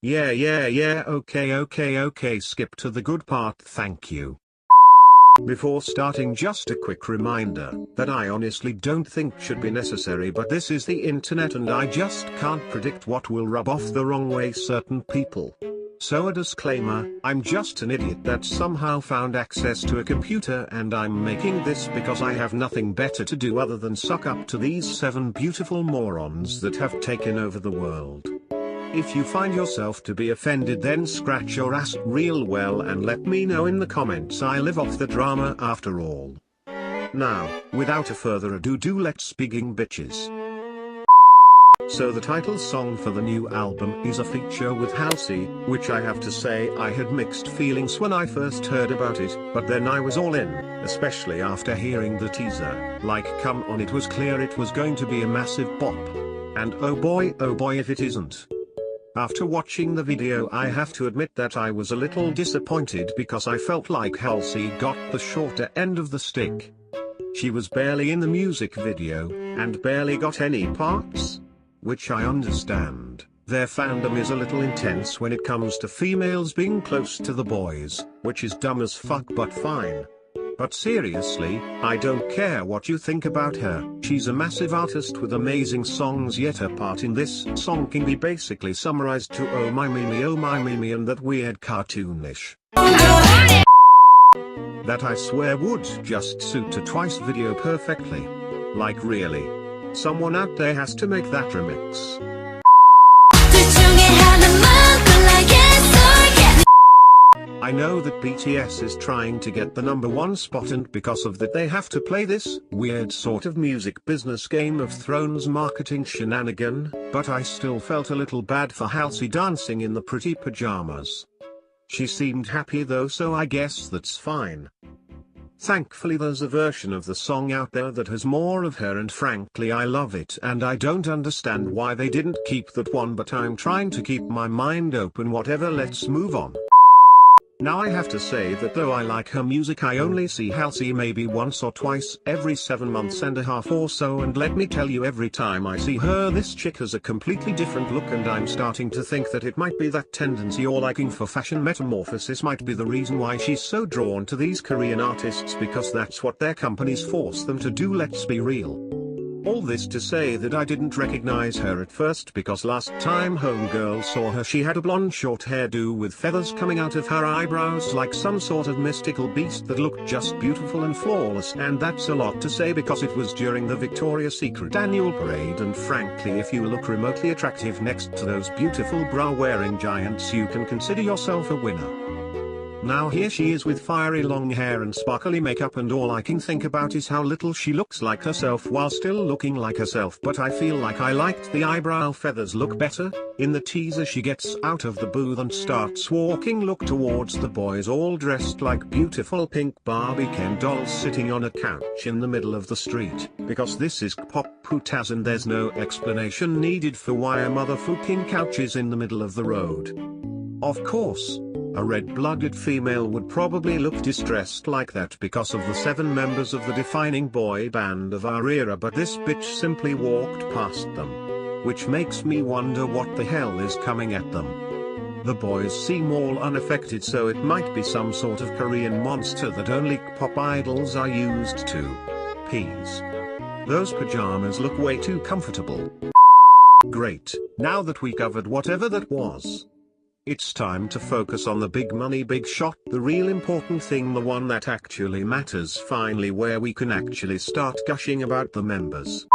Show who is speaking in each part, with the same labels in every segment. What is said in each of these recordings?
Speaker 1: Yeah, okay, skip to the good part, thank you. Before starting, just a quick reminder that I honestly don't think should be necessary, but this is the internet and I just can't predict what will rub off the wrong way certain people. So a disclaimer, I'm just an idiot that somehow found access to a computer and I'm making this because I have nothing better to do other than suck up to these 7 beautiful morons that have taken over the world. If you find yourself to be offended, then scratch your ass real well and let me know in the comments. I live off the drama after all. Now, without a further ado, let's begin, bitches. So the title song for the new album is a feature with Halsey, which I have to say I had mixed feelings when I first heard about it, but then I was all in, especially after hearing the teaser. Like, come on, it was clear it was going to be a massive bop. And oh boy if it isn't. After watching the video, I have to admit that I was a little disappointed because I felt like Halsey got the shorter end of the stick. She was barely in the music video, and barely got any parts. Which I understand, their fandom is a little intense when it comes to females being close to the boys, which is dumb as fuck but fine. But seriously, I don't care what you think about her. She's a massive artist with amazing songs, yet her part in this song can be basically summarized to oh my Mimi and that weird cartoonish. That I swear would just suit a Twice video perfectly. Like really. Someone out there has to make that remix. I know that BTS is trying to get the #1 spot, and because of that they have to play this weird sort of music business Game of Thrones marketing shenanigan, but I still felt a little bad for Halsey dancing in the pretty pajamas. She seemed happy though, so I guess that's fine. Thankfully there's a version of the song out there that has more of her, and frankly I love it, and I don't understand why they didn't keep that one, but I'm trying to keep my mind open. Whatever, let's move on. Now I have to say that though I like her music, I only see Halsey maybe once or twice every 7 months and a half or so, and let me tell you, every time I see her this chick has a completely different look, and I'm starting to think that it might be that tendency or liking for fashion metamorphosis might be the reason why she's so drawn to these Korean artists, because that's what their companies force them to do, let's be real. All this to say that I didn't recognize her at first, because last time homegirl saw her she had a blonde short hairdo with feathers coming out of her eyebrows like some sort of mystical beast that looked just beautiful and flawless, and that's a lot to say because it was during the Victoria's Secret annual parade, and frankly if you look remotely attractive next to those beautiful bra-wearing giants, you can consider yourself a winner. Now here she is with fiery long hair and sparkly makeup, and all I can think about is how little she looks like herself while still looking like herself. But I feel like I liked the eyebrow feathers look better. In the teaser she gets out of the booth and starts walking look towards the boys, all dressed like beautiful pink Barbie Ken dolls sitting on a couch in the middle of the street, because this is K-pop putas and there's no explanation needed for why a motherfucking couch is in the middle of the road. Of course, a red-blooded female would probably look distressed like that because of the 7 members of the defining boy band of our era, but this bitch simply walked past them. Which makes me wonder what the hell is coming at them. The boys seem all unaffected, so it might be some sort of Korean monster that only pop idols are used to. Peas. Those pajamas look way too comfortable. Great, now that we covered whatever that was, it's time to focus on the big money, big shot, the real important thing, the one that actually matters, finally, where we can actually start gushing about the members.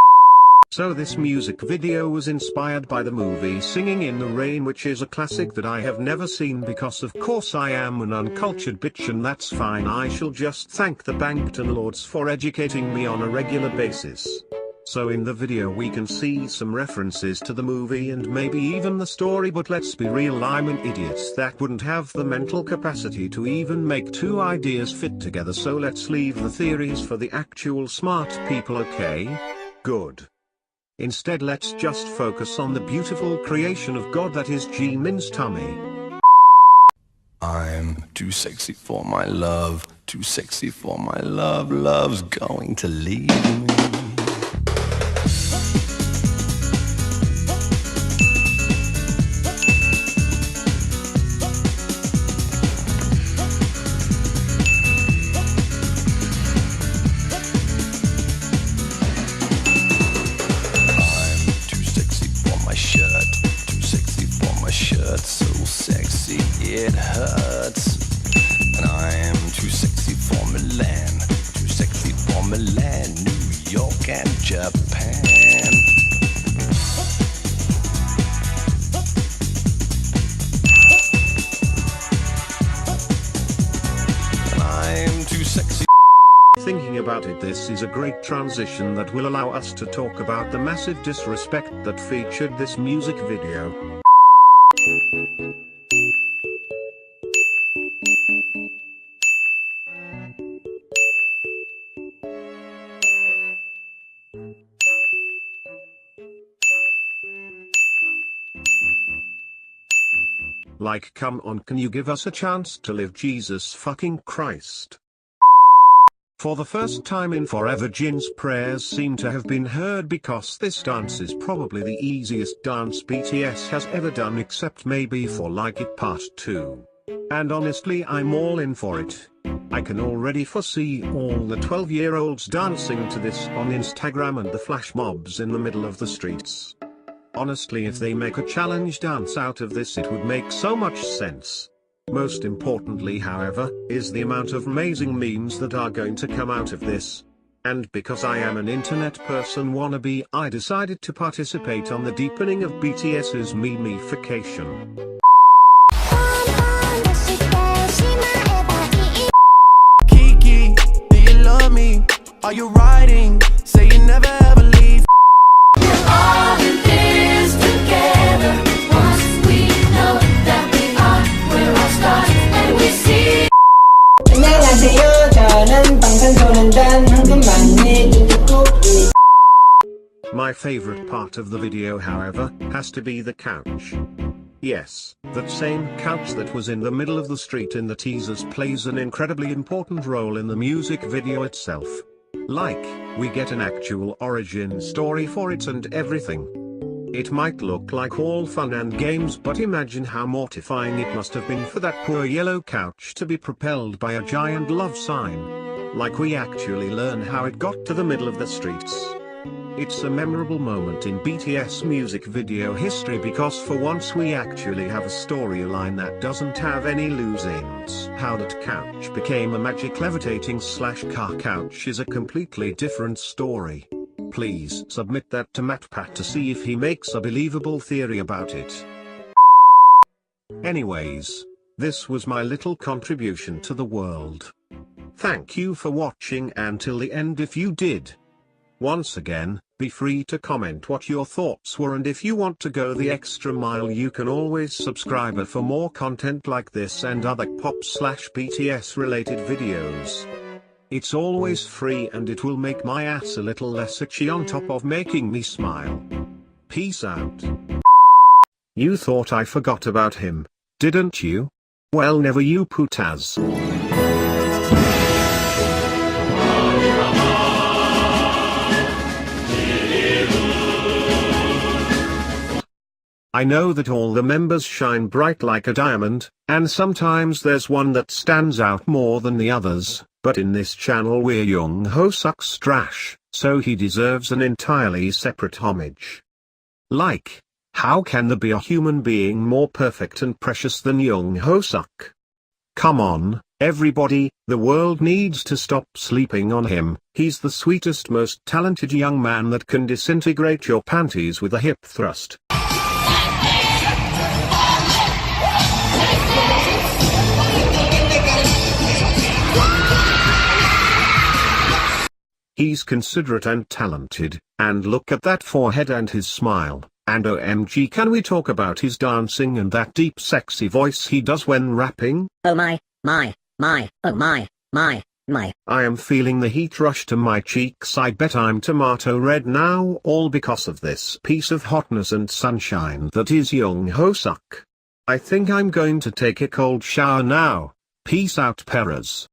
Speaker 1: So this music video was inspired by the movie Singing in the Rain, which is a classic that I have never seen because of course I am an uncultured bitch, and that's fine. I shall just thank the Bankton Lords for educating me on a regular basis. So in the video we can see some references to the movie and maybe even the story, but let's be real, I'm an idiot that wouldn't have the mental capacity to even make 2 ideas fit together, so let's leave the theories for the actual smart people, okay? Good. Instead let's just focus on the beautiful creation of God that is Jimin's tummy.
Speaker 2: I'm too sexy for my love, too sexy for my love, love's going to leave me. shirt, so sexy it hurts. And I am too sexy for Milan, too sexy for Milan, New York and Japan. And I am too sexy.
Speaker 1: Thinking about it, this is a great transition that will allow us to talk about the massive disrespect that featured this music video. Like, come on, can you give us a chance to live, Jesus fucking Christ? For the first time in forever, Jin's prayers seem to have been heard, because this dance is probably the easiest dance BTS has ever done, except maybe for Like It Part 2. And honestly, I'm all in for it. I can already foresee all the 12-year-olds dancing to this on Instagram and the flash mobs in the middle of the streets. Honestly, if they make a challenge dance out of this, it would make so much sense. Most importantly, however, is the amount of amazing memes that are going to come out of this. And because I am an internet person wannabe, I decided to participate on the deepening of BTS's memeification.
Speaker 3: Kiki, do you love me? Are you riding? Say you never ever leave.
Speaker 4: We're all in this together. Once we know that we are, we're all stars and we see.
Speaker 5: 안녕하세요. 저는 방탄소년단 황금만이 뚜뚜뚜.
Speaker 1: My favorite part of the video, however, has to be the couch. Yes, that same couch that was in the middle of the street in the teasers plays an incredibly important role in the music video itself. Like, we get an actual origin story for it and everything. It might look like all fun and games, but imagine how mortifying it must have been for that poor yellow couch to be propelled by a giant love sign. Like, we actually learn how it got to the middle of the streets. It's a memorable moment in BTS music video history, because for once we actually have a storyline that doesn't have any loose ends. How that couch became a magic levitating / car couch is a completely different story. Please submit that to MatPat to see if he makes a believable theory about it. Anyways, this was my little contribution to the world. Thank you for watching until the end if you did. Once again, be free to comment what your thoughts were, and if you want to go the extra mile, you can always subscribe for more content like this and other pop/BTS related videos. It's always free and it will make my ass a little less itchy on top of making me smile. Peace out. You thought I forgot about him, didn't you? Well, never, you putas. I know that all the members shine bright like a diamond, and sometimes there's one that stands out more than the others, but in this channel we're Young Ho sucks trash, so he deserves an entirely separate homage. Like, how can there be a human being more perfect and precious than Young Ho suck? Come on, everybody, the world needs to stop sleeping on him. He's the sweetest, most talented young man that can disintegrate your panties with a hip thrust. He's considerate and talented, and look at that forehead and his smile, and OMG, can we talk about his dancing and that deep sexy voice he does when rapping?
Speaker 5: Oh my, oh my.
Speaker 1: I am feeling the heat rush to my cheeks. I bet I'm tomato red now, all because of this piece of hotness and sunshine that is Young Ho suck. I think I'm going to take a cold shower now. Peace out, Perez.